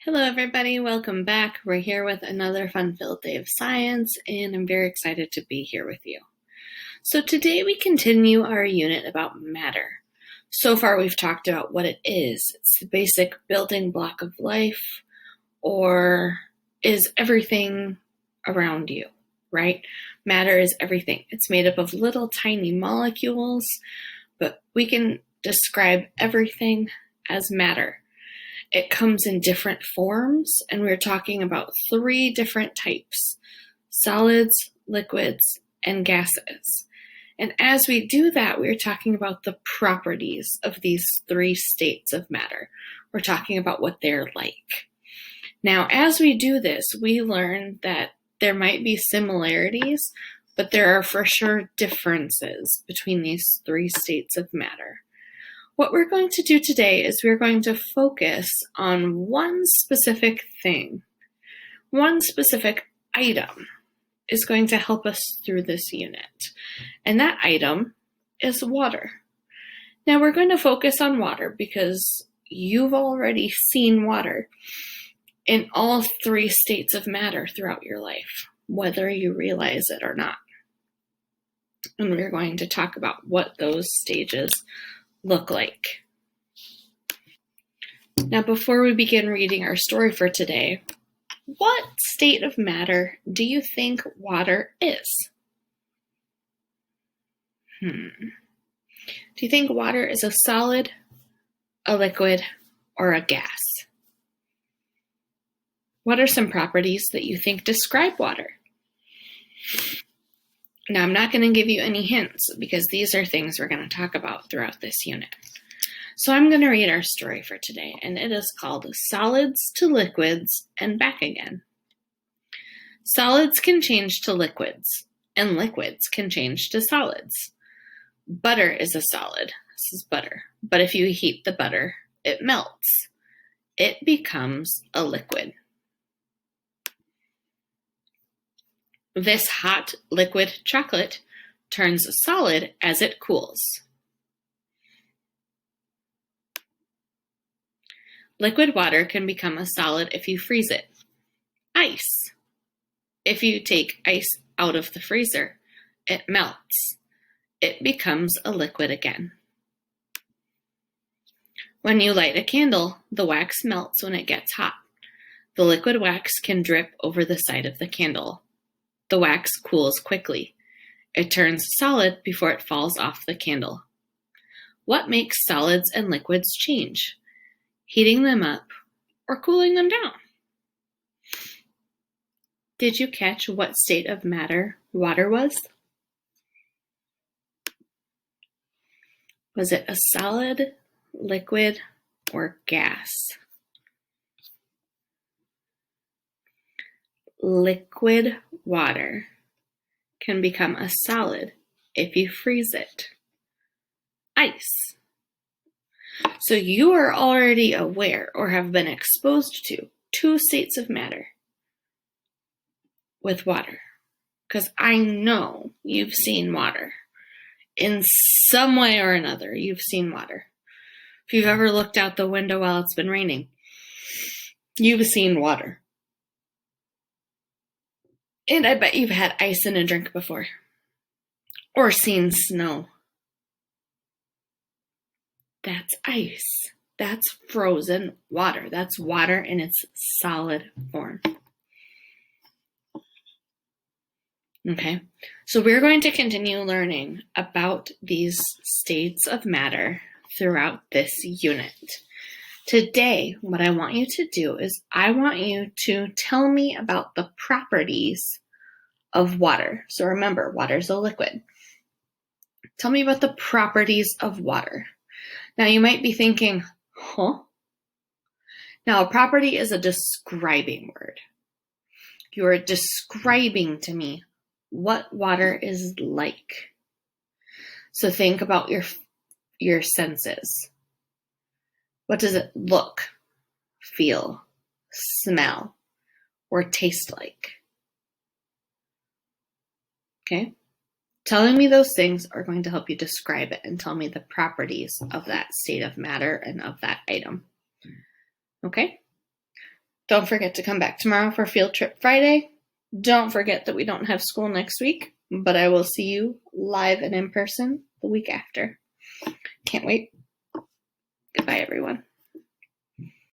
Hello everybody, welcome back. We're here with another fun-filled day of science, and I'm very excited to be here with you. So today we continue our unit about matter. So far we've talked about what it is. It's the basic building block of life, or is everything around you, right? Matter is everything. It's made up of little tiny molecules, but we can describe everything as matter. It comes in different forms, and we're talking about 3 different types: solids, liquids, and gases. And as we do that, we're talking about the properties of these 3 states of matter. We're talking about what they're like. Now, as we do this, we learn that there might be similarities, but there are for sure differences between these 3 states of matter. What we're going to do today is we're going to focus on one specific thing. One specific item is going to help us through this unit. And that item is water. Now we're going to focus on water because you've already seen water in all 3 states of matter throughout your life, whether you realize it or not. And we're going to talk about what those stages look like. Now, before we begin reading our story for today, what state of matter do you think water is? Do you think water is a solid, a liquid, or a gas? What are some properties that you think describe water? Now, I'm not going to give you any hints because these are things we're going to talk about throughout this unit. So I'm going to read our story for today, and it is called Solids to Liquids and Back Again. Solids can change to liquids, and liquids can change to solids. Butter is a solid. This is butter. But if you heat the butter, it melts. It becomes a liquid. This hot liquid chocolate turns solid as it cools. Liquid water can become a solid if you freeze it. Ice. If you take ice out of the freezer, it melts. It becomes a liquid again. When you light a candle, the wax melts when it gets hot. The liquid wax can drip over the side of the candle. The wax cools quickly. It turns solid before it falls off the candle. What makes solids and liquids change? Heating them up or cooling them down? Did you catch what state of matter water was? Was it a solid, liquid, or gas? Liquid water can become a solid if you freeze it. Ice. So you are already aware or have been exposed to 2 states of matter with water, because I know you've seen water. In some way or another, you've seen water. If you've ever looked out the window while it's been raining, you've seen water. And I bet you've had ice in a drink before, or seen snow. That's ice. That's frozen water. That's water in its solid form. Okay, so we're going to continue learning about these states of matter throughout this unit. Today, what I want you to do is I want you to tell me about the properties of water. So remember, water is a liquid. Tell me about the properties of water. Now you might be thinking, huh? Now a property is a describing word. You are describing to me what water is like. So think about your senses. What does it look, feel, smell, or taste like? Okay? Telling me those things are going to help you describe it and tell me the properties of that state of matter and of that item. Okay? Don't forget to come back tomorrow for Field Trip Friday. Don't forget that we don't have school next week, but I will see you live and in person the week after. Can't wait. Goodbye, everyone.